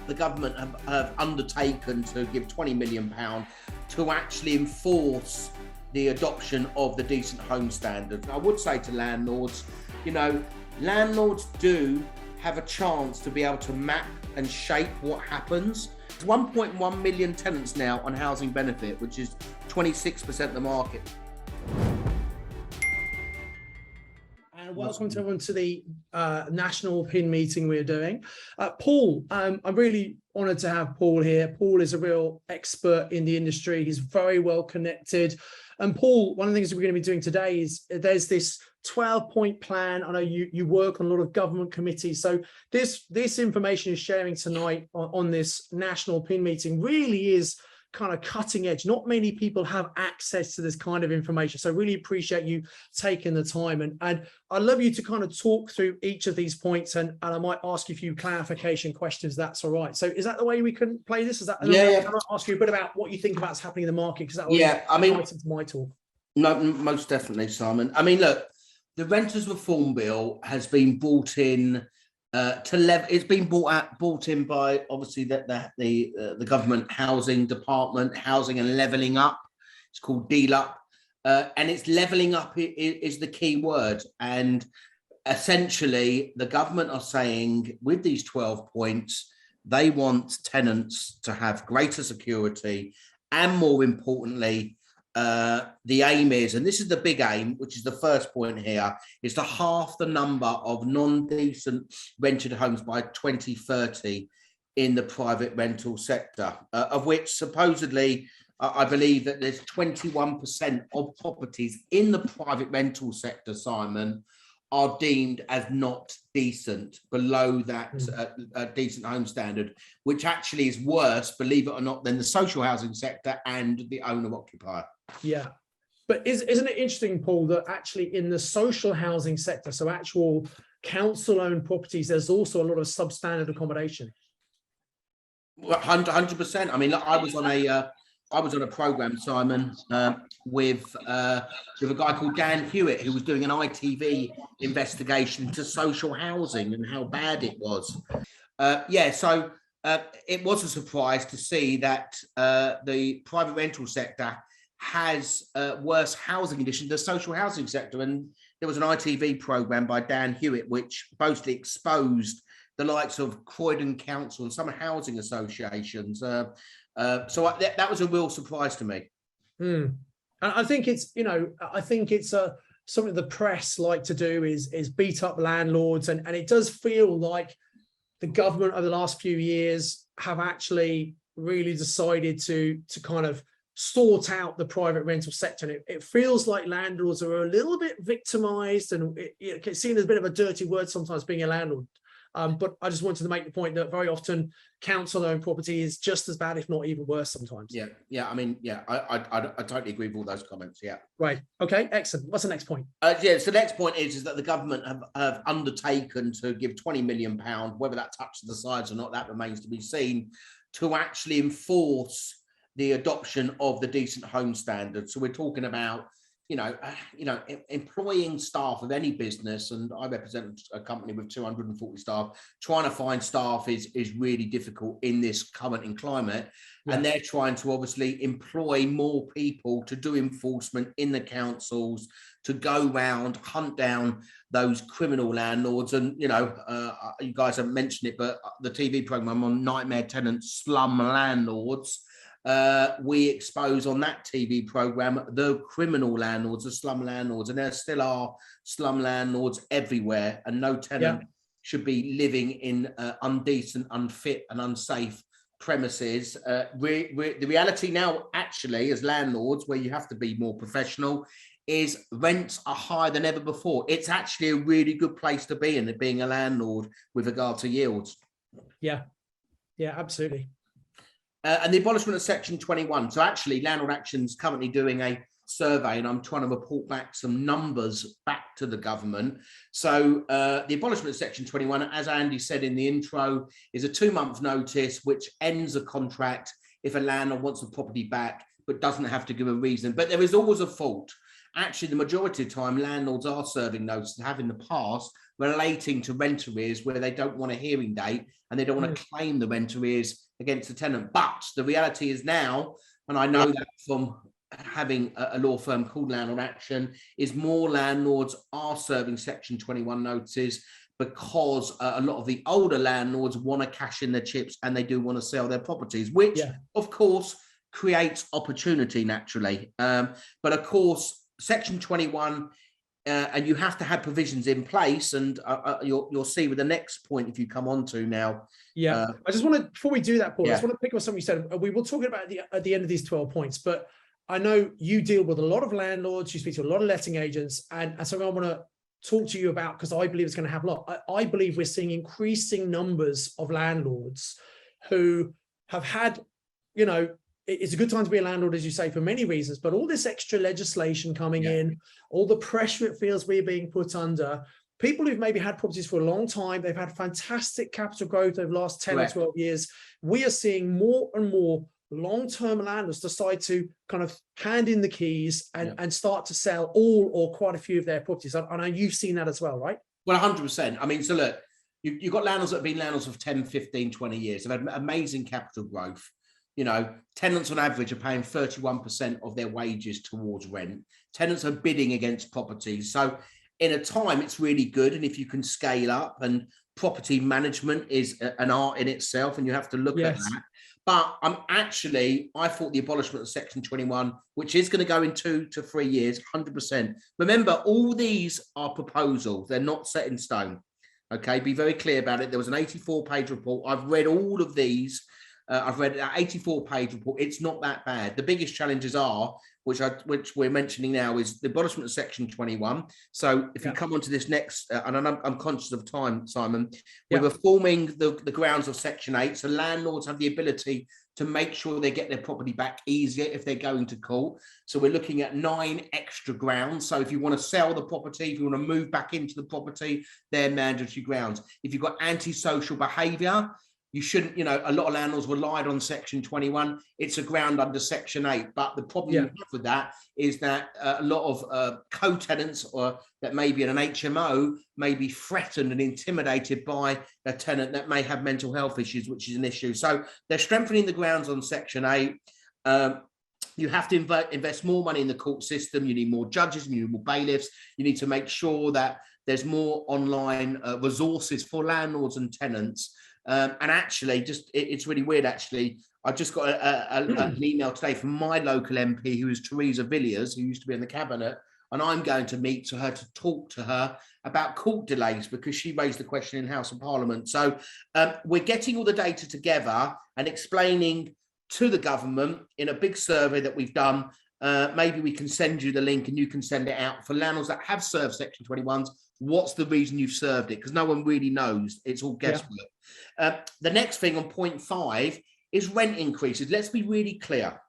the government have undertaken to give £20 million to actually enforce the adoption of the decent home standard. I would say to landlords, landlords do have a chance to be able to map and shape what happens. 1.1 million tenants now on housing benefit, which is 26% of the market. And welcome to everyone to the national PIN meeting we're doing. Paul, I'm really honoured to have Paul here. Paul is a real expert in the industry. He's very well connected. And Paul, one of the things we're going to be doing today is there's this 12-point plan. I know you work on a lot of government committees. So this information you're sharing tonight on this national PIN meeting really is kind of cutting edge. Not many people have access to this kind of information. So I really appreciate you taking the time. And I'd love you to kind of talk through each of these points, and I might ask you a few clarification questions. That's all right. So is that the way we can play this? Is that? Yeah. Can I ask you a bit about what you think about what's happening in the market? Because that was into my talk. No, most definitely, Simon. I mean, look, the Renters Reform Bill has been brought in it's been brought in by obviously the government housing department, housing and levelling up. It's called DLUP, and it's levelling up is the key word. And essentially, the government are saying with these 12 points, they want tenants to have greater security, and more importantly, the aim is, and this is the big aim, which is the first point here, is to halve the number of non-decent rented homes by 2030 in the private rental sector, of which supposedly, I believe that there's 21% of properties in the private rental sector, Simon, are deemed as not decent, below that decent home standard, which actually is worse, believe it or not, than the social housing sector and the owner-occupier. Yeah, but isn't it interesting, Paul, that actually in the social housing sector, so actual council-owned properties, there's also a lot of substandard accommodation. 100%. I mean, I was on a program, Simon, with a guy called Dan Hewitt, who was doing an ITV investigation into social housing and how bad it was. So it was a surprise to see that the private rental sector has worse housing conditions than the social housing sector. And there was an ITV program by Dan Hewitt, which mostly exposed the likes of Croydon Council and some housing associations. So that was a real surprise to me. And I think it's, something the press like to do is beat up landlords. And it does feel like the government over the last few years have actually really decided to kind of sort out the private rental sector. And it feels like landlords are a little bit victimized, and it's seen as a bit of a dirty word sometimes being a landlord. But I just wanted to make the point that very often council-owned property is just as bad, if not even worse sometimes. I mean, I totally agree with all those comments. Yeah. Right. Okay. Excellent. What's the next point? So the next point is that the government have undertaken to give £20 million, whether that touches the sides or not, that remains to be seen, to actually enforce the adoption of the decent home standard. So we're talking about employing staff of any business, and I represent a company with 240 staff. Trying to find staff is really difficult in this current climate, and they're trying to obviously employ more people to do enforcement in the councils, to go round, hunt down those criminal landlords. And you guys haven't mentioned it, but the TV program on Nightmare Tenants, Slum Landlords. We expose on that TV program the criminal landlords, the slum landlords, and there still are slum landlords everywhere, and no tenant should be living in undecent, unfit and unsafe premises. The reality now, actually, as landlords, where you have to be more professional, is rents are higher than ever before. It's actually a really good place to be in, being a landlord with regard to yields. Yeah, absolutely. And the abolishment of Section 21. So actually, Landlord Action is currently doing a survey, and I'm trying to report back some numbers back to the government. So the abolishment of Section 21, as Andy said in the intro, is a 2-month notice which ends a contract if a landlord wants the property back but doesn't have to give a reason. But there is always a fault. actually the majority of the time landlords are serving notice and have in the past relating to rent arrears where they don't want a hearing date and they don't want to claim the rent arrears against the tenant. But the reality is now, and I know that from having a law firm called Landlord Action, is more landlords are serving Section 21 notices because a lot of the older landlords want to cash in their chips and they do want to sell their properties, which of course creates opportunity naturally. But of course, Section 21, and you have to have provisions in place, and you'll see with the next point if you come on to now. I just want to, before we do that, Paul, I just want to pick up something you said. We will talk about at the end of these 12 points, but I know you deal with a lot of landlords, you speak to a lot of letting agents, and something I want to talk to you about, because I believe it's going to happen a lot. I believe we're seeing increasing numbers of landlords who have had, it's a good time to be a landlord, as you say, for many reasons, but all this extra legislation coming in, all the pressure it feels we're being put under, people who've maybe had properties for a long time, they've had fantastic capital growth over the last 10 or 12 years. We are seeing more and more long-term landlords decide to kind of hand in the keys and start to sell all or quite a few of their properties. I know you've seen that as well, right? Well, 100%. I mean, so look, you've got landlords that have been landlords for 10, 15, 20 years. They've had amazing capital growth. Tenants on average are paying 31% of their wages towards rent. Tenants are bidding against properties. So in a time, it's really good. And if you can scale up, and property management is an art in itself, and you have to look at that. But I thought the abolishment of Section 21, which is going to go in 2 to 3 years, 100%. Remember, all these are proposals. They're not set in stone. Okay, be very clear about it. There was an 84-page report. I've read all of these. I've read an 84-page report. It's not that bad. The biggest challenges are, which we're mentioning now, is the abolishment of Section 21. So if you come on to this next, and I'm conscious of time, Simon, we're reforming the grounds of Section 8. So landlords have the ability to make sure they get their property back easier if they're going to court. So we're looking at 9 extra grounds. So if you want to sell the property, if you want to move back into the property, they're mandatory grounds. If you've got antisocial behaviour, you shouldn't, a lot of landlords relied on Section 21. It's a ground under Section 8. But the problem you have with that is that a lot of co-tenants or that may be in an HMO may be threatened and intimidated by a tenant that may have mental health issues, which is an issue. So they're strengthening the grounds on Section 8. You have to invest more money in the court system. You need more judges, you need more bailiffs. You need to make sure that there's more online resources for landlords and tenants. And actually, it's really weird, actually. I just got an email today from my local MP, who is Teresa Villiers, who used to be in the cabinet, and I'm going to meet her to talk to her about court delays because she raised the question in House of Parliament. So we're getting all the data together and explaining to the government in a big survey that we've done. Maybe we can send you the link and you can send it out for landlords that have served Section 21s. What's the reason you've served it? Because no one really knows. It's all guesswork. The next thing on point 5 is rent increases. Let's be really clear.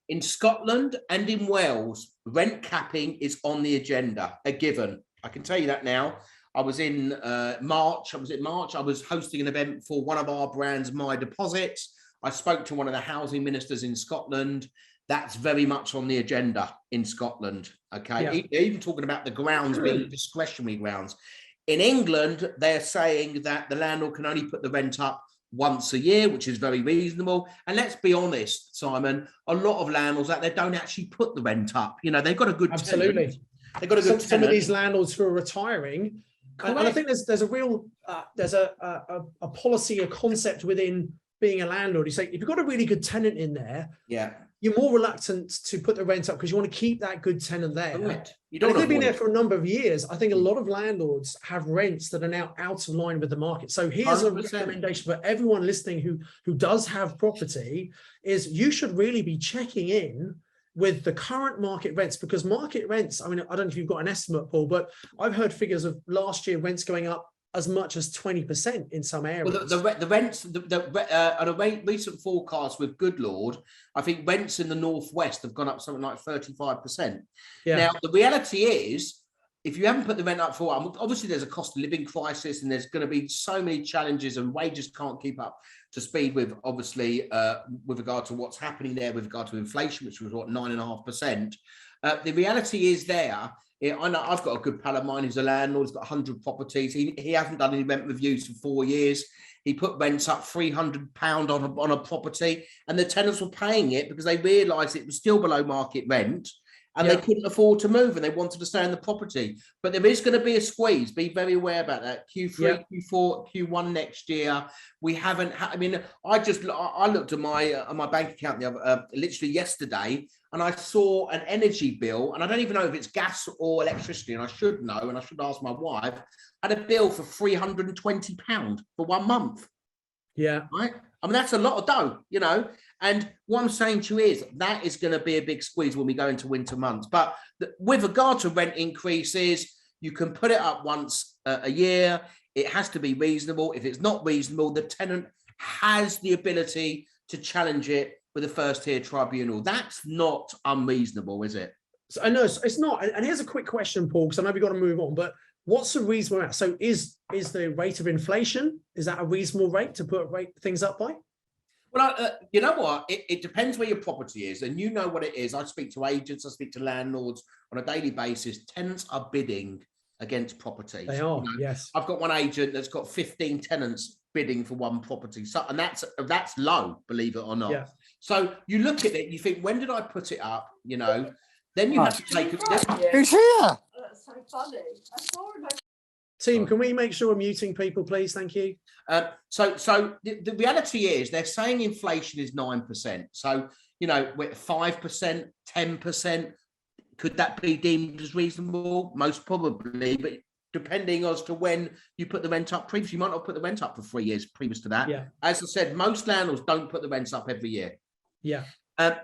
In Scotland and in Wales, rent capping is on the agenda, a given. I can tell you that now. I was in March. I was hosting an event for one of our brands, My Deposits. I spoke to one of the housing ministers in Scotland. That's very much on the agenda in Scotland. Okay, even talking about the grounds being discretionary grounds. In England, they're saying that the landlord can only put the rent up once a year, which is very reasonable. And let's be honest, Simon, a lot of landlords out there don't actually put the rent up. They've got a good tenant. They've got a good some of these landlords who are retiring. And I think there's a real a policy, a concept within being a landlord. You say if you've got a really good tenant in there, you're more reluctant to put the rent up because you want to keep that good tenant there. Correct. If they've been there for a number of years, I think a lot of landlords have rents that are now out of line with the market. So here's 100%. A recommendation for everyone listening who does have property is you should really be checking in with the current market rents, because market rents, I don't know if you've got an estimate, Paul, but I've heard figures of last year rents going up as much as 20% in some areas. Well, the rents, on a recent forecast with Good Lord, I think rents in the Northwest have gone up something like 35%. Now, the reality is, if you haven't put the rent up for, obviously there's a cost of living crisis and there's going to be so many challenges and wages can't keep up to speed with, obviously, with regard to what's happening there with regard to inflation, which was, 9.5%. The reality is I know I've got a good pal of mine who's a landlord. He's got 100 properties. He hasn't done any rent reviews for 4 years. He put rents up £300 on a property, and the tenants were paying it because they realised it was still below market rent, and they couldn't afford to move, and they wanted to stay in the property. But there is going to be a squeeze. Be very aware about that. Q3, Q4, Q1 next year. We haven't. I mean, I looked at my bank account literally yesterday, and I saw an energy bill, and I don't even know if it's gas or electricity, and I should know, and I should ask my wife. I had a bill for £320 for 1 month. Yeah. Right. I mean, that's a lot of dough, you know. And what I'm saying to you is that is going to be a big squeeze when we go into winter months. But with regard to rent increases, you can put it up once a year. It has to be reasonable. If it's not reasonable, the tenant has the ability to challenge it with a first tier tribunal. That's not unreasonable, is it? So I know it's not. And here's a quick question, Paul, because I know we've got to move on. But what's the reason we're at? So is the rate of inflation, is that a reasonable rate to put things up by? Well, you know what? It depends where your property is, and you know what it is. I speak to agents, I speak to landlords on a daily basis. Tenants are bidding against properties. They are, yes. I've got one agent that's got 15 tenants bidding for one property, so and that's low, believe it or not. Yeah. So you look at it, you think, when did I put it up? You know, then you have to take it. Who's here? That's so funny. I saw him. Team, can we make sure we're muting people, please? Thank you. So the reality is they're saying inflation is 9%. So, you know, with 5%, 10%, could that be deemed as reasonable? Most probably, but depending as to when you put the rent up previously, you might not put the rent up for 3 years previous to that. Yeah. As I said, most landlords don't put the rents up every year. Yeah.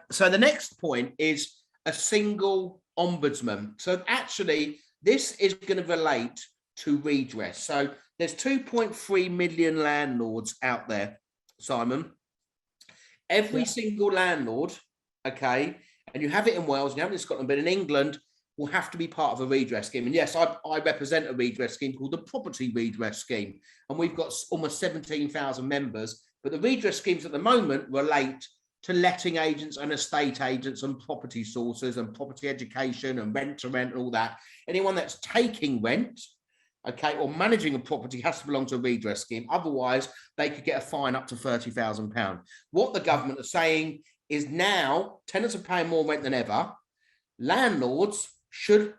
So the next point is a single ombudsman. So actually, this is going to relate to redress. So there's 2.3 million landlords out there, Simon. Every single landlord, okay, and you have it in Wales, you have it in Scotland, but in England, will have to be part of a redress scheme. And yes, I represent a redress scheme called the Property Redress Scheme, and we've got almost 17,000 members. But the redress schemes at the moment relate to letting agents and estate agents and property sources and property education and rent to rent and all that. Anyone that's taking rent, okay, or managing a property has to belong to a redress scheme. Otherwise, they could get a fine up to £30,000. What the government are saying is now tenants are paying more rent than ever. Landlords should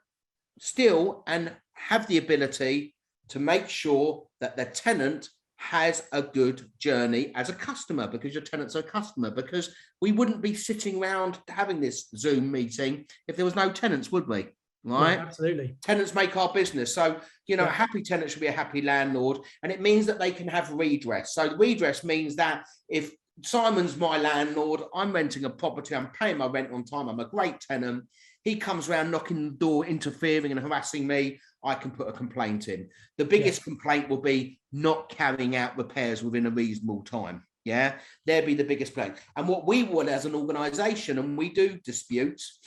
still and have the ability to make sure that the tenant has a good journey as a customer, because your tenant's a customer, because we wouldn't be sitting around having this Zoom meeting if there was no tenants, would we? Right? Yeah, absolutely. Tenants make our business. So, you know, a happy tenant should be a happy landlord, and it means that they can have redress. So redress means that if Simon's my landlord, I'm renting a property, I'm paying my rent on time, I'm a great tenant, he comes around knocking the door, interfering and harassing me, I can put a complaint in. The biggest complaint will be not carrying out repairs within a reasonable time. Yeah, there'd be the biggest complaint. And what we want as an organisation, and we do disputes,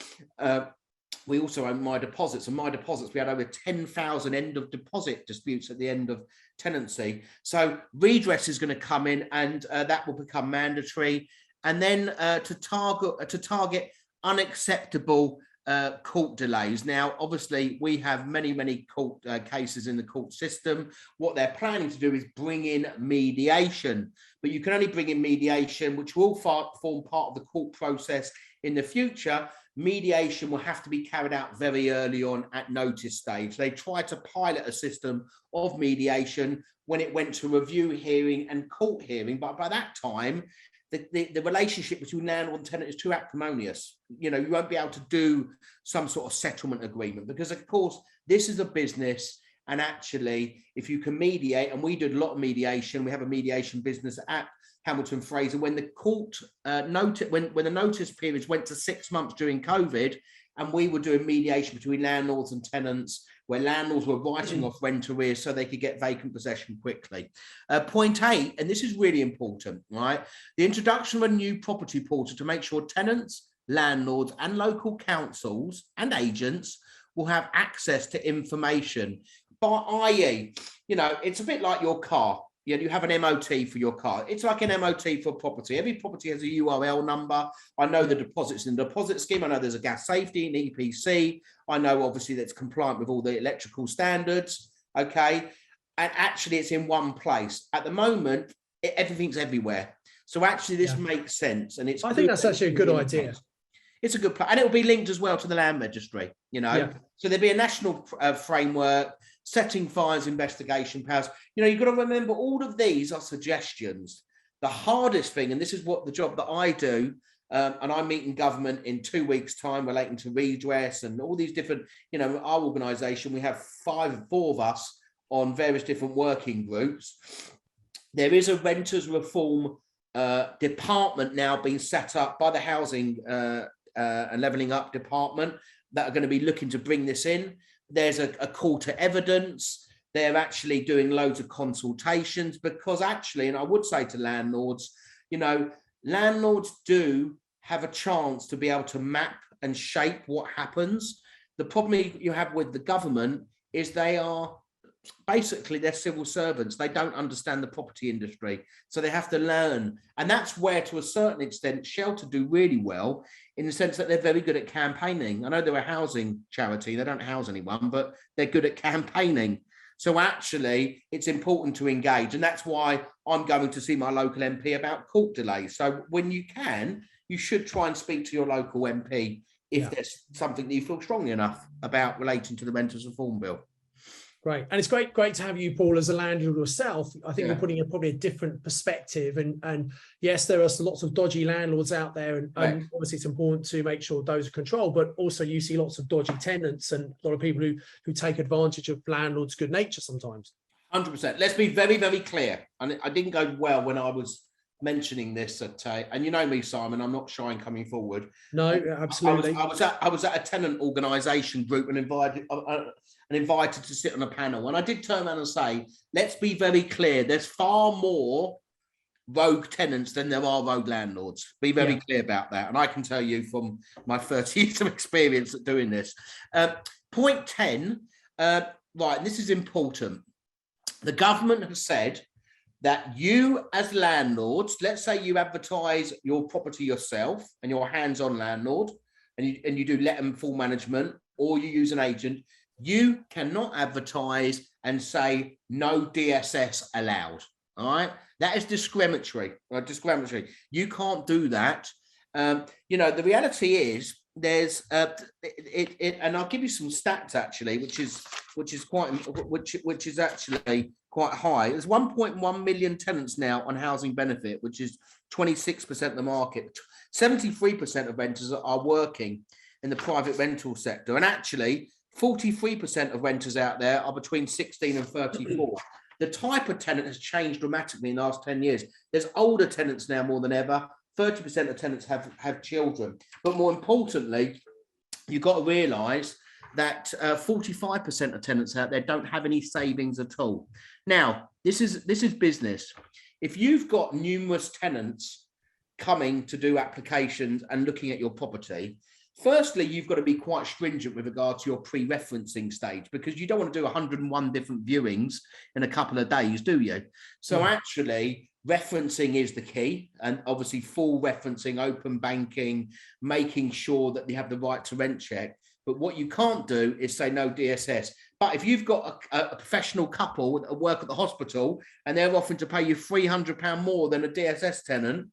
we also own My Deposits, and My Deposits, we had over 10,000 end of deposit disputes at the end of tenancy. So redress is going to come in, and that will become mandatory. And then to target unacceptable court delays. Now, obviously, we have many court cases in the court system. What they're planning to do is bring in mediation, but you can only bring in mediation, which will form part of the court process in the future. Mediation will have to be carried out very early on at notice stage. They tried to pilot a system of mediation when it went to review hearing and court hearing, but by that time, the relationship between landlord and tenant is too acrimonious. You know, you won't be able to do some sort of settlement agreement, because, of course, this is a business. And actually, if you can mediate, and we did a lot of mediation, we have a mediation business at Hamilton Fraser. When the court when the notice periods went to 6 months during COVID, and we were doing mediation between landlords and tenants, where landlords were writing off rent arrears so they could get vacant possession quickly. Point 8, and this is really important, right? The introduction of a new property portal to make sure tenants, landlords, and local councils and agents will have access to information. By i.e., you know, it's a bit like your car. you have an MOT for your car. It's like an MOT for property. Every property has a URL number. I know the deposits in the deposit scheme. I know there's a gas safety and EPC. I know obviously that's compliant with all the electrical standards. Okay. And actually it's in one place. At the moment, everything's everywhere. So actually this makes sense. And I think that's actually a good idea. It's a good plan. And it will be linked as well to the land registry, So there'll be a national framework, setting fires, investigation powers. You've got to remember all of these are suggestions. The hardest thing, and this is what the job that I do, and I'm meeting government in 2 weeks' time relating to redress and all these different, our organisation, we have four of us on various different working groups. There is a renters reform department now being set up by the housing and levelling up department that are going to be looking to bring this in. There's a call to evidence. They're actually doing loads of consultations because actually, and I would say to landlords, landlords do have a chance to be able to map and shape what happens. The problem you have with the government is they're civil servants. They don't understand the property industry. So they have to learn. And that's where, to a certain extent, Shelter do really well in the sense that they're very good at campaigning. I know they're a housing charity. They don't house anyone, but they're good at campaigning. So actually, it's important to engage. And that's why I'm going to see my local MP about court delays. So when you can, you should try and speak to your local MP if there's something that you feel strongly enough about relating to the Renters Reform Bill. Great. And it's great to have you, Paul, as a landlord yourself. I think you're putting in probably a different perspective. And yes, there are lots of dodgy landlords out there. And obviously it's important to make sure those are controlled, but also you see lots of dodgy tenants and a lot of people who take advantage of landlords' good nature sometimes. 100%. Let's be very, very clear. And I didn't go well when I was mentioning this and you know me, Simon, I'm not shy in coming forward. No, absolutely. I was at a tenant organisation group and invited to sit on a panel, and I did turn around and say, let's be very clear, there's far more rogue tenants than there are rogue landlords. Be very clear about that, and I can tell you from my 30 years of experience at doing this. Point 10, right, and this is important. The government has said that you as landlords, let's say you advertise your property yourself and you're a hands-on landlord and you do let and full management, or you use an agent, you cannot advertise and say no DSS allowed. All right, that is discriminatory. Discriminatory. You can't do that. The reality is there's and I'll give you some stats actually, which is actually quite high. There's 1.1 million tenants now on housing benefit, which is 26% of the market. 73% of renters are working in the private rental sector, and actually 43% of renters out there are between 16 and 34. The type of tenant has changed dramatically in the last 10 years. There's older tenants now more than ever. 30% of tenants have children. But more importantly, you've got to realise that 45% of tenants out there don't have any savings at all. Now, this is business. If you've got numerous tenants coming to do applications and looking at your property, firstly, you've got to be quite stringent with regard to your pre-referencing stage, because you don't want to do 101 different viewings in a couple of days, do you? So actually, referencing is the key, and obviously full referencing, open banking, making sure that they have the right to rent check. But what you can't do is say no DSS. But if you've got a professional couple that work at the hospital and they're offering to pay you £300 more than a DSS tenant,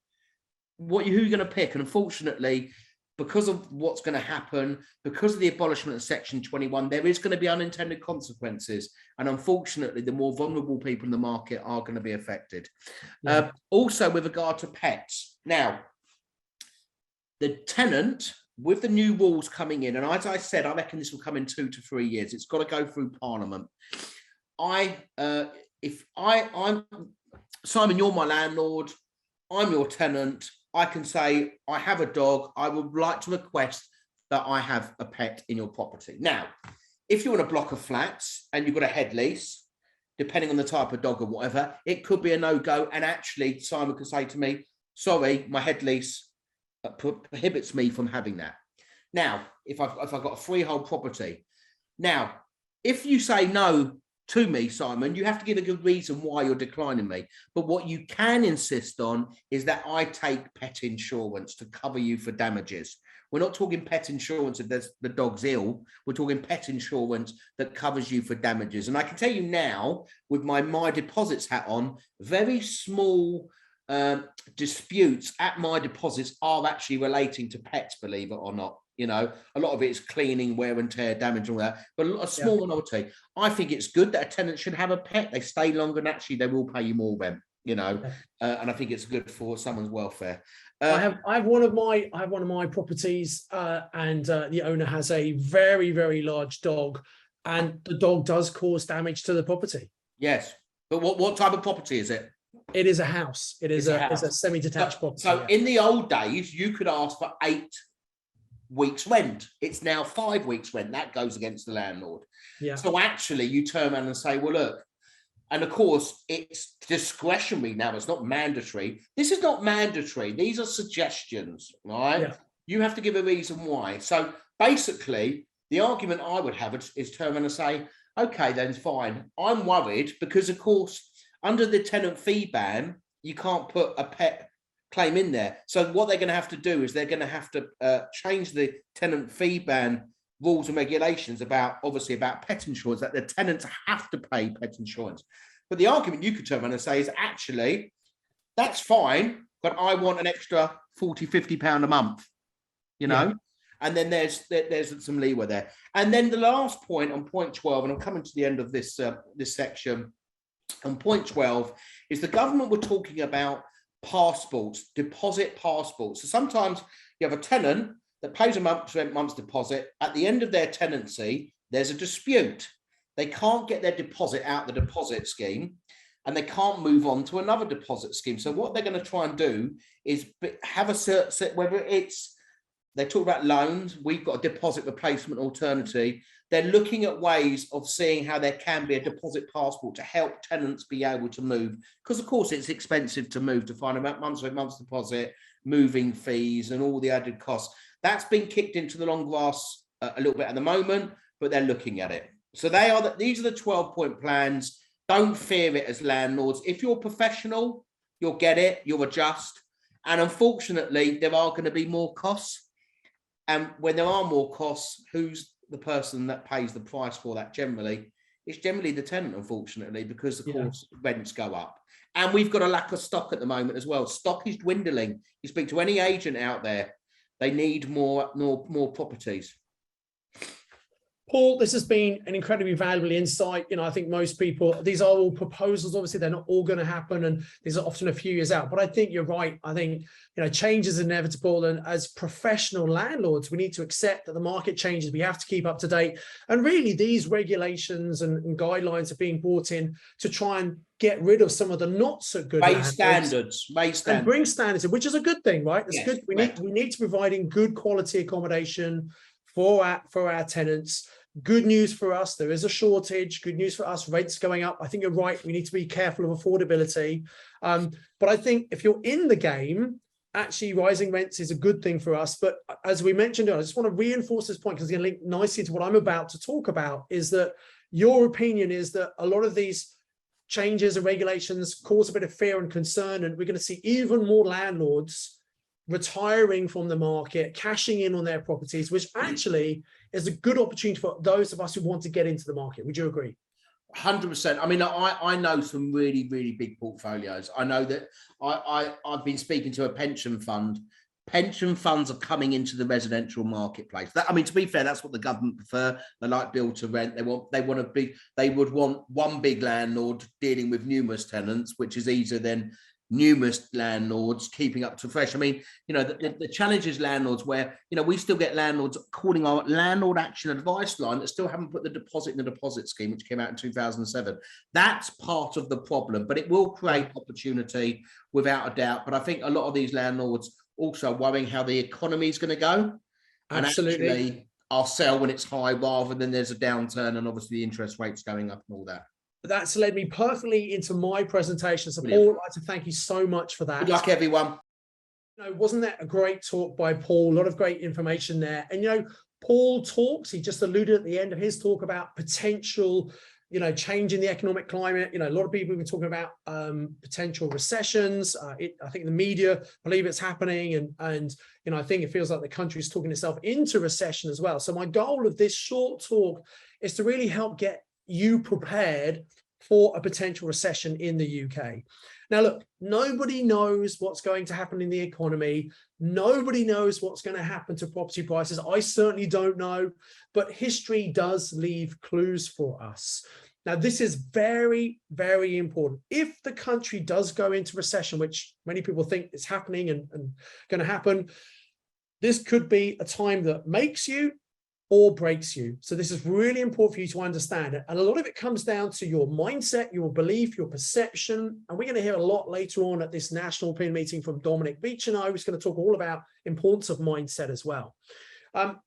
who are you going to pick? And unfortunately, because of what's going to happen, because of the abolishment of Section 21, there is going to be unintended consequences. And unfortunately, the more vulnerable people in the market are going to be affected. Also, with regard to pets. Now, the tenant, with the new rules coming in, and as I said, I reckon this will come in 2 to 3 years. It's got to go through Parliament. I'm Simon, you're my landlord, I'm your tenant. I can say, I have a dog. I would like to request that I have a pet in your property. Now, if you're in a block of flats and you've got a head lease, depending on the type of dog or whatever, it could be a no-go. And actually, Simon could say to me, sorry, my head lease prohibits me from having that. Now, if I've got a freehold property. Now, if you say no to me, Simon, you have to give a good reason why you're declining me. But what you can insist on is that I take pet insurance to cover you for damages. We're not talking pet insurance if the dog's ill. We're talking pet insurance that covers you for damages. And I can tell you now, with my deposits hat on, very small disputes at my deposits are actually relating to pets, believe it or not. You know, a lot of it is cleaning, wear and tear, damage, and all that. But a small minority. I think it's good that a tenant should have a pet. They stay longer and actually they will pay you more rent. You know, and I think it's good for someone's welfare. I have one of my properties, and the owner has a very, very large dog, and the dog does cause damage to the property. Yes, but what type of property is it? It is a house. It's a semi-detached property. So in the old days, you could ask for 8 weeks rent. It's now 5 weeks rent. That goes against the landlord. Yeah. So actually, you turn around and say, well, look. And of course, it's discretionary now. It's not mandatory. This is not mandatory. These are suggestions, right? Yeah. You have to give a reason why. So basically, the argument I would have is turn around and say, okay, then fine. I'm worried because, of course, under the tenant fee ban, you can't put a pet claim in there. So what they're going to have to do is they're going to have to change the tenant fee ban rules and regulations about pet insurance, that the tenants have to pay pet insurance. But the argument you could turn around and say is actually, that's fine, but I want an extra 40, 50 pound a month, you know? Yeah. And then there's some leeway there. And then the last point on point 12, and I'm coming to the end of this section, on point 12 is the government were talking about passports, deposit passports. So sometimes you have a tenant that pays a month's deposit. At the end of their tenancy, there's a dispute. They can't get their deposit out the deposit scheme, and they can't move on to another deposit scheme. So what they're going to try and do is have a certain, whether it's, they talk about loans, we've got a deposit replacement alternative. They're looking at ways of seeing how there can be a deposit passport to help tenants be able to move. Because of course it's expensive to move, to find about month's deposit, moving fees and all the added costs. That's been kicked into the long grass a little bit at the moment, but they're looking at it. So these are the 12-point plans. Don't fear it as landlords. If you're professional, you'll get it, you'll adjust. And unfortunately, there are going to be more costs. And when there are more costs, who's the person that pays the price for that generally? It's generally the tenant, unfortunately, because of course rents go up. And we've got a lack of stock at the moment as well. Stock is dwindling. You speak to any agent out there, they need more properties. Paul, this has been an incredibly valuable insight. You know, I think most people, these are all proposals. Obviously, they're not all going to happen, and these are often a few years out. But I think you're right. I think, you know, change is inevitable. And as professional landlords, we need to accept that the market changes. We have to keep up to date. And really, these regulations and guidelines are being brought in to try and get rid of some of the not so good standards, and bring standards in, which is a good thing, right? That's good. We need to provide good quality accommodation for our tenants. Good news for us, there is a shortage. Good news for us, rents going up. I think you're right. We need to be careful of affordability. But I think if you're in the game, actually rising rents is a good thing for us. But as we mentioned earlier, I just want to reinforce this point because it's going to link nicely to what I'm about to talk about, is that your opinion is that a lot of these changes and regulations cause a bit of fear and concern, and we're going to see even more landlords retiring from the market, cashing in on their properties, which actually is a good opportunity for those of us who want to get into the market. Would you agree? 100%. I mean, I know some really, really big portfolios. I know that I've been speaking to a pension fund. Pension funds are coming into the residential marketplace. I mean, to be fair, that's what the government prefer. They like build to rent. They would want one big landlord dealing with numerous tenants, which is easier than numerous landlords keeping up to fresh. I mean, you know, the challenge is landlords where, you know, we still get landlords calling our Landlord Action advice line that still haven't put the deposit in the deposit scheme, which came out in 2007. That's part of the problem, but it will create opportunity without a doubt. But I think a lot of these landlords also worrying how the economy is going to go. Absolutely. And actually I'll sell when it's high rather than there's a downturn and obviously the interest rates going up and all that. That's led me perfectly into my presentation. So Paul, I'd like to thank you so much for that. Good luck, everyone. You know, wasn't that a great talk by Paul? A lot of great information there. And, you know, Paul talks, he just alluded at the end of his talk about potential changing the economic climate. A lot of people have been talking about potential recessions. I think the media believe it's happening, and I think it feels like the country is talking itself into recession as well. So my goal of this short talk is to really help get you prepared for a potential recession in the UK. Now, look, nobody knows what's going to happen in the economy. Nobody knows what's going to happen to property prices. I certainly don't know, but history does leave clues for us. Now, this is very, very important. If the country does go into recession, which many people think is happening and going to happen, this could be a time that makes you or breaks you. So this is really important for you to understand it. And a lot of it comes down to your mindset, your belief, your perception. And we're going to hear a lot later on at this national opinion meeting from Dominic Beach and I, who's going to talk all about importance of mindset as well.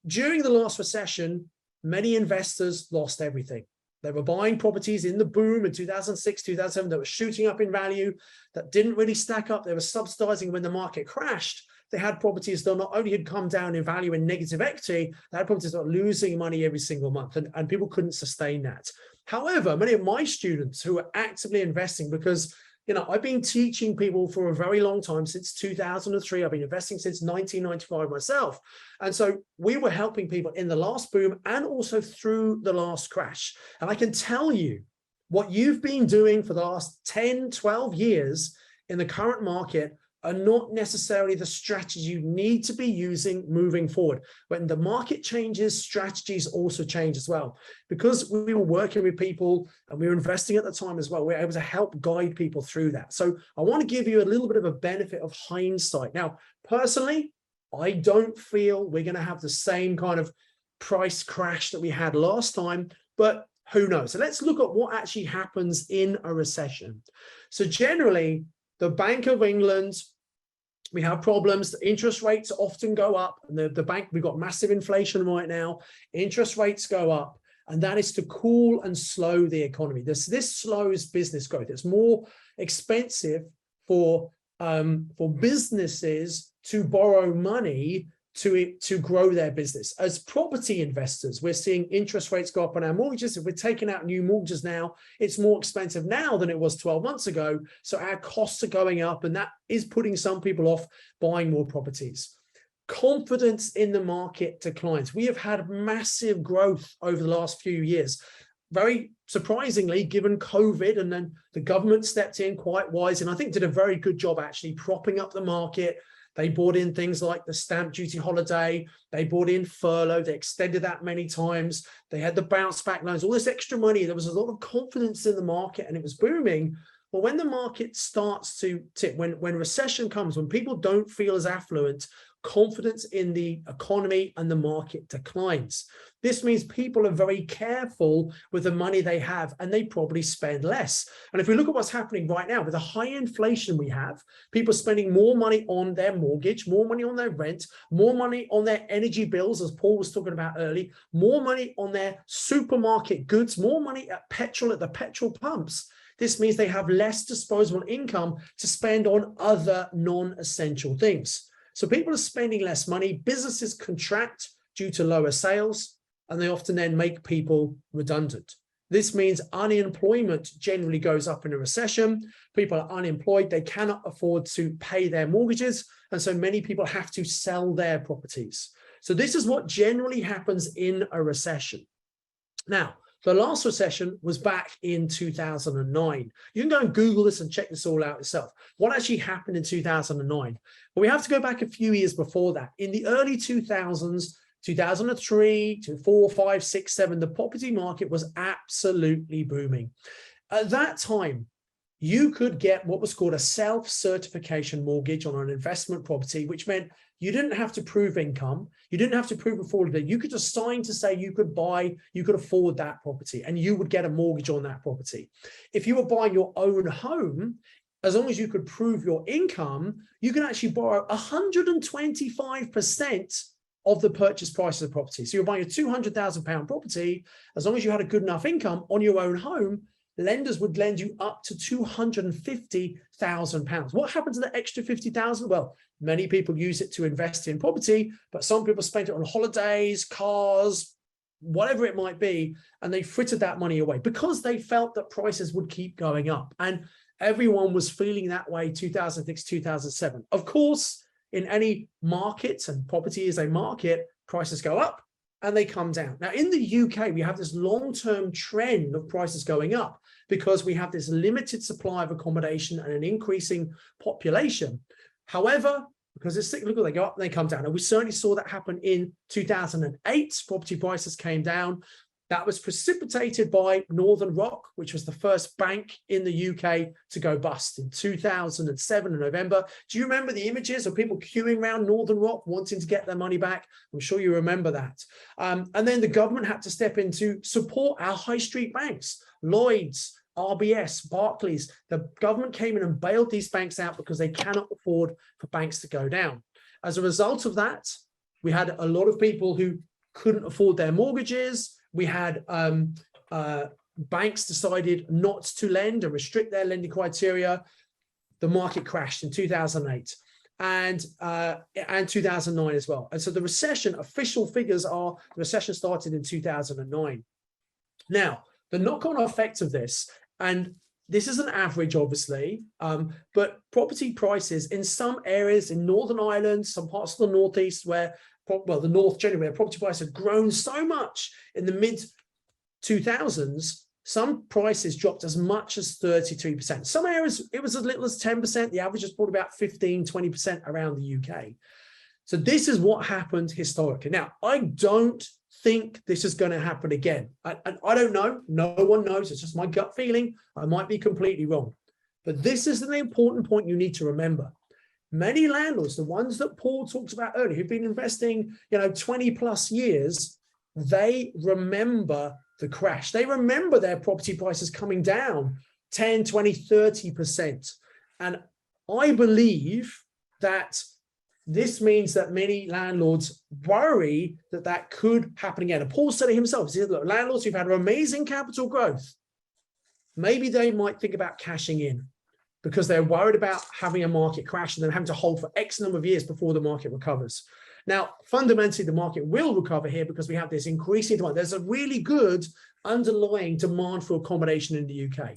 During the last recession, many investors lost everything. They were buying properties in the boom in 2006, 2007 that were shooting up in value, that didn't really stack up. They were subsidizing when the market crashed. They had properties that not only had come down in value and negative equity, they had properties that were losing money every single month, and people couldn't sustain that. However, many of my students who are actively investing, because I've been teaching people for a very long time, since 2003. I've been investing since 1995 myself. And so we were helping people in the last boom and also through the last crash. And I can tell you what you've been doing for the last 10, 12 years in the current market are not necessarily the strategy you need to be using moving forward. When the market changes, strategies also change as well. Because we were working with people and we were investing at the time as well, we were able to help guide people through that. So I want to give you a little bit of a benefit of hindsight. Now, personally, I don't feel we're going to have the same kind of price crash that we had last time, but who knows? So let's look at what actually happens in a recession. So generally, the Bank of England, we have problems. The interest rates often go up. And the bank, we've got massive inflation right now. Interest rates go up. And that is to cool and slow the economy. This slows business growth. It's more expensive for businesses to borrow money to grow their business. As property investors, we're seeing interest rates go up on our mortgages. If we're taking out new mortgages now, it's more expensive now than it was 12 months ago. So our costs are going up, and that is putting some people off buying more properties. Confidence in the market declines. We have had massive growth over the last few years. Very surprisingly, given COVID, and then the government stepped in quite wise, and I think did a very good job actually propping up the market. They brought in things like the stamp duty holiday. They brought in furlough. They extended that many times. They had the bounce back loans, all this extra money. There was a lot of confidence in the market and it was booming. But when the market starts to tip, when recession comes, when people don't feel as affluent, confidence in the economy and the market declines. This means people are very careful with the money they have, and they probably spend less. And if we look at what's happening right now with the high inflation we have, people spending more money on their mortgage, more money on their rent, more money on their energy bills, as Paul was talking about early, more money on their supermarket goods, more money at the petrol pumps. This means they have less disposable income to spend on other non-essential things. So people are spending less money, businesses contract due to lower sales, and they often then make people redundant. This means unemployment generally goes up in a recession. People are unemployed, they cannot afford to pay their mortgages, and so many people have to sell their properties. So this is what generally happens in a recession. Now, the last recession was back in 2009. You can go and Google this and check this all out yourself. What actually happened in 2009? Well, we have to go back a few years before that. In the early 2000s, 2003, 2004, 5, 6, 7, the property market was absolutely booming. At that time, you could get what was called a self-certification mortgage on an investment property, which meant you didn't have to prove income. You didn't have to prove affordability. You could just sign to say you could afford that property, and you would get a mortgage on that property. If you were buying your own home, as long as you could prove your income, you can actually borrow 125% of the purchase price of the property. So you're buying a £200,000 property, as long as you had a good enough income on your own home, lenders would lend you up to £250,000. What happened to the extra 50,000? Well, many people use it to invest in property, but some people spend it on holidays, cars, whatever it might be, and they frittered that money away because they felt that prices would keep going up. And everyone was feeling that way 2006, 2007. Of course, in any market, and property is a market, prices go up and they come down. Now, in the UK, we have this long-term trend of prices going up because we have this limited supply of accommodation and an increasing population. However, because it's cyclical, they go up and they come down. And we certainly saw that happen in 2008. Property prices came down. That was precipitated by Northern Rock, which was the first bank in the UK to go bust in 2007 in November. Do you remember the images of people queuing around Northern Rock wanting to get their money back? I'm sure you remember that. And then the government had to step in to support our high street banks, Lloyds, RBS, Barclays. The government came in and bailed these banks out because they cannot afford for banks to go down. As a result of that, we had a lot of people who couldn't afford their mortgages. We had banks decided not to lend and restrict their lending criteria. The market crashed in 2008 and 2009 as well. And so the recession, official figures are the recession started in 2009. Now, the knock-on effect of this, and this is an average, obviously, but property prices in some areas in Northern Ireland, some parts of the Northeast where, well, the North generally, where property prices have grown so much in the mid-2000s, some prices dropped as much as 33%. Some areas, it was as little as 10%. The average is probably about 15, 20% around the UK. So this is what happened historically. Now, I don't think this is going to happen again. I don't know. No one knows. It's just my gut feeling. I might be completely wrong. But this is an important point you need to remember. Many landlords, the ones that Paul talked about earlier, who've been investing, 20 plus years, they remember the crash. They remember their property prices coming down 10, 20, 30%. And I believe that this means that many landlords worry that that could happen again. And Paul said it himself. He said, look, landlords who've had amazing capital growth, maybe they might think about cashing in because they're worried about having a market crash and then having to hold for X number of years before the market recovers. Now, fundamentally, the market will recover here because we have this increasing demand. There's a really good underlying demand for accommodation in the UK.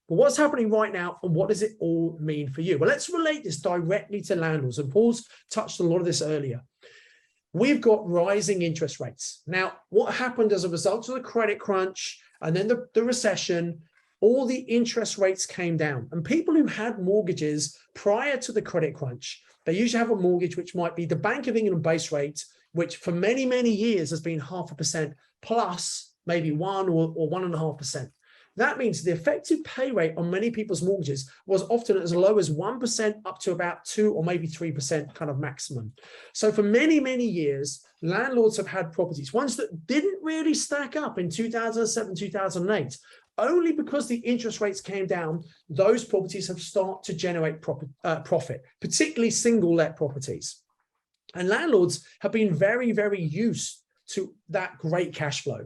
But what's happening right now, and what does it all mean for you? Well, let's relate this directly to landlords. And Paul's touched on a lot of this earlier. We've got rising interest rates. Now, what happened as a result of the credit crunch and then the recession, all the interest rates came down. And people who had mortgages prior to the credit crunch, they usually have a mortgage which might be the Bank of England base rate, which for many, many years has been 0.5% plus maybe 1 or 1.5%. That means the effective pay rate on many people's mortgages was often as low as 1% up to about 2 or maybe 3% kind of maximum. So for many, many years, landlords have had properties, ones that didn't really stack up in 2007, 2008. Only because the interest rates came down, those properties have started to generate profit, particularly single-let properties. And landlords have been very, very used to that great cash flow.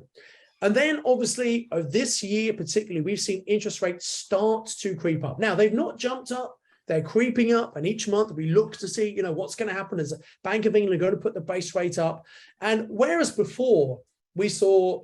And then obviously this year particularly, we've seen interest rates start to creep up. Now, they've not jumped up, they're creeping up. And each month we look to see, what's going to happen. Is the Bank of England going to put the base rate up? And whereas before we saw,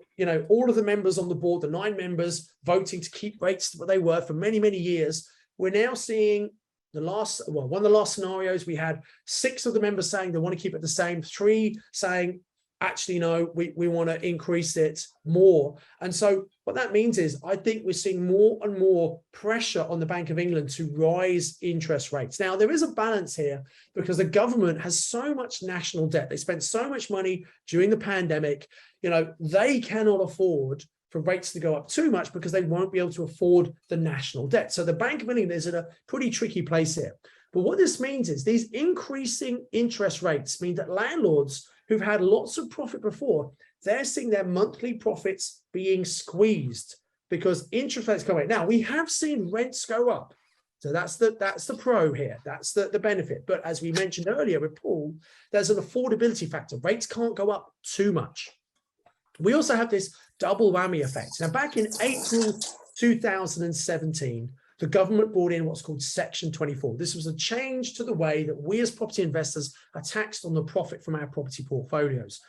all of the members on the board, the 9 members voting to keep rates what they were for many, many years, we're now seeing one of the last scenarios, we had 6 of the members saying they want to keep it the same, 3 saying, actually, no, we want to increase it more. And so what that means is I think we're seeing more and more pressure on the Bank of England to rise interest rates. Now, there is a balance here because the government has so much national debt. They spent so much money during the pandemic. They cannot afford for rates to go up too much because they won't be able to afford the national debt. So the Bank of England is in a pretty tricky place here. But what this means is these increasing interest rates mean that landlords who've had lots of profit before, they're seeing their monthly profits being squeezed because interest rates come in. Now, we have seen rents go up. So that's the pro here. That's the benefit. But as we mentioned earlier with Paul, there's an affordability factor. Rates can't go up too much. We also have this double whammy effect. Now, back in April 2017, the government brought in what's called Section 24. This was a change to the way that we as property investors are taxed on the profit from our property portfolios.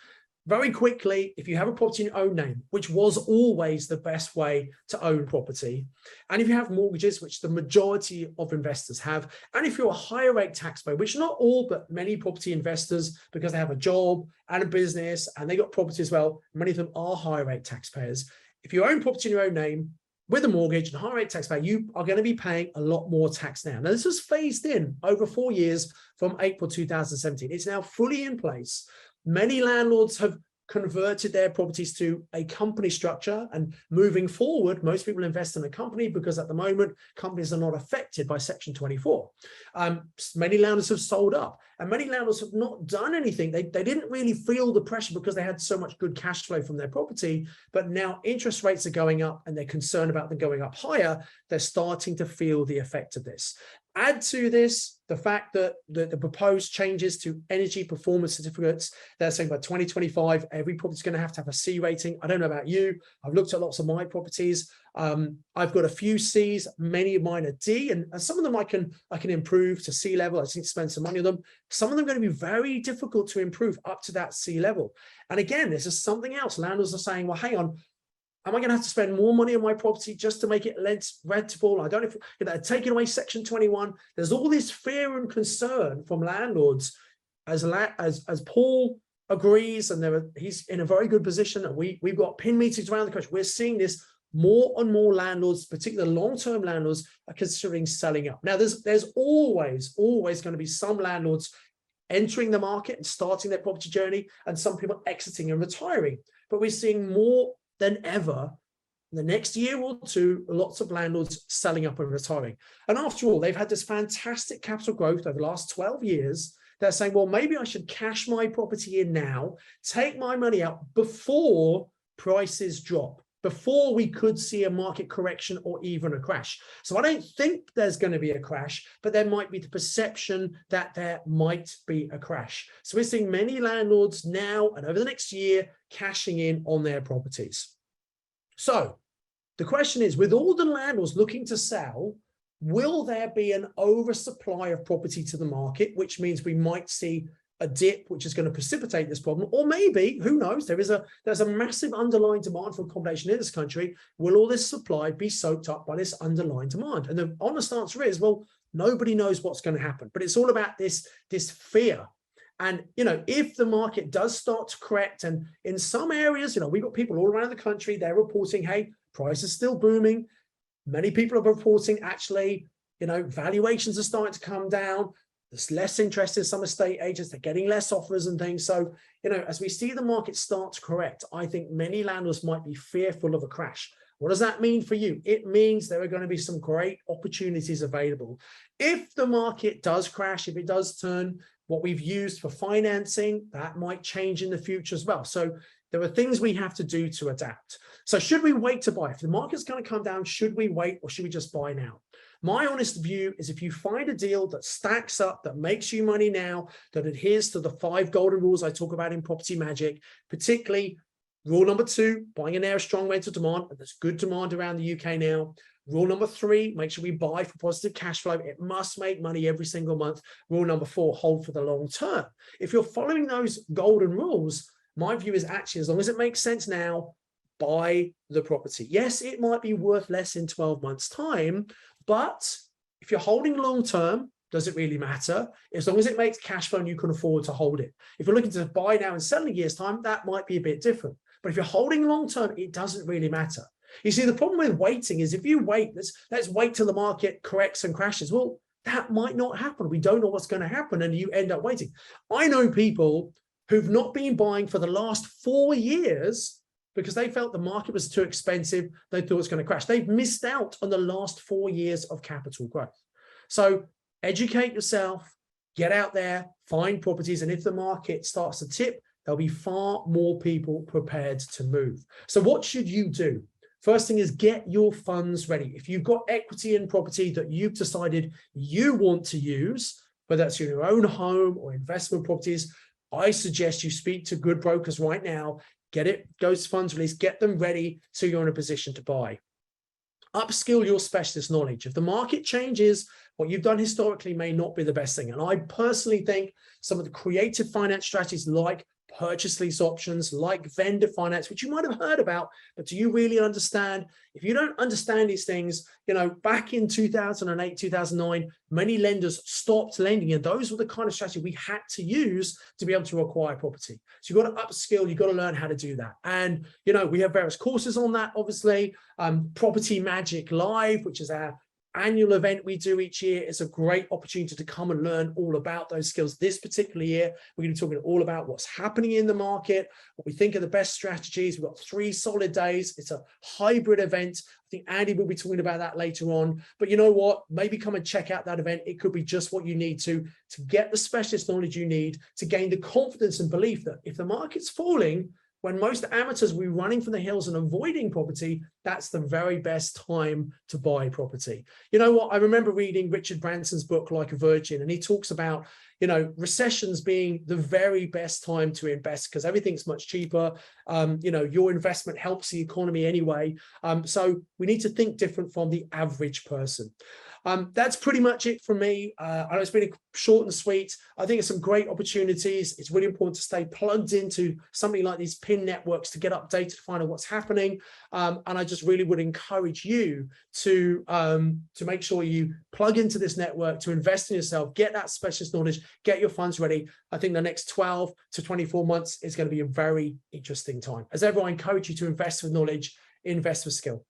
very quickly, if you have a property in your own name, which was always the best way to own property, and if you have mortgages, which the majority of investors have, and if you're a higher rate taxpayer, which not all, but many property investors, because they have a job and a business and they got property as well, many of them are higher rate taxpayers. If you own property in your own name with a mortgage and a higher rate taxpayer, you are going to be paying a lot more tax now. Now, this was phased in over 4 years from April 2017. It's now fully in place. Many landlords have converted their properties to a company structure, and moving forward, most people invest in a company because at the moment, companies are not affected by Section 24. Many landlords have sold up, and many landlords have not done anything. They didn't really feel the pressure because they had so much good cash flow from their property, but now interest rates are going up and they're concerned about them going up higher. They're starting to feel the effect of this. Add to this the fact that the proposed changes to energy performance certificates, they're saying by 2025, every property is going to have a C rating. I don't know about you. I've looked at lots of my properties. I've got a few C's, many of mine are D, and some of them I can improve to C level. I just need to spend some money on them. Some of them are going to be very difficult to improve up to that C level. And again, this is something else. Landlords are saying, well, hang on, am I going to have to spend more money on my property just to make it less rentable? I don't know if they're taking away Section 21. There's all this fear and concern from landlords, as Paul agrees, and he's in a very good position. And we've got PIN meetings around the country. We're seeing this more and more landlords, particularly long-term landlords, are considering selling up. Now, there's always going to be some landlords entering the market and starting their property journey, and some people exiting and retiring. But we're seeing more than ever in the next year or two, lots of landlords selling up and retiring. And after all, they've had this fantastic capital growth over the last 12 years. They're saying, well, maybe I should cash my property in now, take my money out before prices drop, before we could see a market correction or even a crash. So I don't think there's going to be a crash, but there might be the perception that there might be a crash. So we're seeing many landlords now and over the next year cashing in on their properties. So the question is, with all the landlords looking to sell, will there be an oversupply of property to the market, which means we might see a dip, which is going to precipitate this problem? Or maybe, who knows, there's a massive underlying demand for accommodation in this country. Will all this supply be soaked up by this underlying demand? And the honest answer is, well, nobody knows what's going to happen, but it's all about this fear. And, if the market does start to correct, and in some areas, we've got people all around the country, they're reporting, hey, price is still booming. Many people are reporting, actually, valuations are starting to come down. There's less interest in some estate agents. They're getting less offers and things. So, as we see the market start to correct, I think many landlords might be fearful of a crash. What does that mean for you? It means there are going to be some great opportunities available. If the market does crash, if it does turn, what we've used for financing, that might change in the future as well. So there are things we have to do to adapt. So should we wait to buy? If the market's going to come down, should we wait, or should we just buy now? My honest view is, if you find a deal that stacks up, that makes you money now, that adheres to the 5 golden rules I talk about in Property Magic, particularly rule number 2, buying an area of strong rental demand, and there's good demand around the UK now. Rule number 3, make sure we buy for positive cash flow. It must make money every single month. Rule number 4, hold for the long term. If you're following those golden rules, my view is actually, as long as it makes sense now, buy the property. Yes, it might be worth less in 12 months' time, but if you're holding long term, does it really matter? As long as it makes cash flow and you can afford to hold it. If you're looking to buy now and sell in a year's time, that might be a bit different. But if you're holding long term, it doesn't really matter. You see, the problem with waiting is, if you wait, let's wait till the market corrects and crashes. Well, that might not happen. We don't know what's going to happen, and you end up waiting. I know people who've not been buying for the last 4 years because they felt the market was too expensive. They thought it was going to crash. They've missed out on the last 4 years of capital growth. So educate yourself, get out there, find properties, and if the market starts to tip, there'll be far more people prepared to move. So what should you do? First thing is, get your funds ready. If you've got equity in property that you've decided you want to use, whether that's your own home or investment properties, I suggest you speak to good brokers right now, get those funds released, get them ready so you're in a position to buy. Upskill your specialist knowledge. If the market changes, what you've done historically may not be the best thing. And I personally think some of the creative finance strategies like purchase lease options, like vendor finance, which you might have heard about, but do you really understand? If you don't understand these things, back in 2008, 2009, many lenders stopped lending, and those were the kind of strategy we had to use to be able to acquire property. So you've got to upskill, you've got to learn how to do that. And, we have various courses on that, obviously. Property Magic Live, which is our annual event we do each year. It's a great opportunity to come and learn all about those skills. This particular year, we're going to be talking all about what's happening in the market, what we think are the best strategies. We've got 3 solid days. It's a hybrid event. I think Andy will be talking about that later on. But you know what? Maybe come and check out that event. It could be just what you need to get the specialist knowledge you need to gain the confidence and belief that if the market's falling, when most amateurs will be running from the hills and avoiding property, that's the very best time to buy property. You know what? I remember reading Richard Branson's book, Like a Virgin, and he talks about, recessions being the very best time to invest because everything's much cheaper. Your investment helps the economy anyway. So we need to think different from the average person. That's pretty much it from me. I know it's been short and sweet. I think it's some great opportunities. It's really important to stay plugged into something like these PIN networks to get updated, to find out what's happening. And I just really would encourage you to make sure you plug into this network, to invest in yourself, get that specialist knowledge, get your funds ready. I think the next 12 to 24 months is going to be a very interesting time. As ever, I encourage you to invest with knowledge, invest with skill.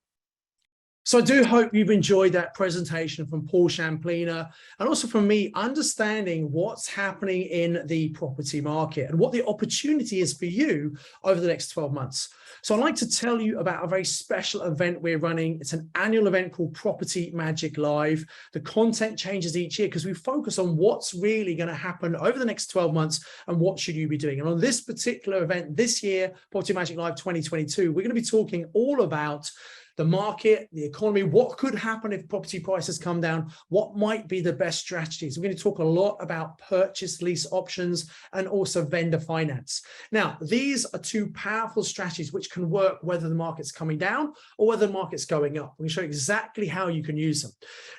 So I do hope you've enjoyed that presentation from Paul Shamplina, and also from me understanding what's happening in the property market and what the opportunity is for you over the next 12 months. So I'd like to tell you about a very special event we're running. It's an annual event called Property Magic Live. The content changes each year because we focus on what's really going to happen over the next 12 months and what should you be doing. And on this particular event this year, Property Magic Live 2022, we're going to be talking all about the market, the economy, what could happen if property prices come down, what might be the best strategies. We're going to talk a lot about purchase lease options and also vendor finance. Now, these are 2 powerful strategies which can work whether the market's coming down or whether the market's going up. We'll show you exactly how you can use them.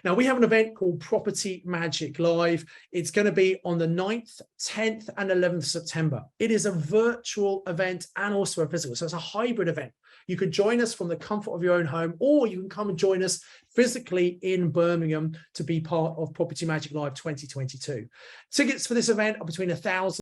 Now, we have an event called Property Magic Live. It's going to be on the 9th, 10th, and 11th September. It is a virtual event and also a physical, so it's a hybrid event. You could join us from the comfort of your own home, or you can come and join us physically in Birmingham to be part of Property Magic Live 2022. Tickets for this event are between £1,000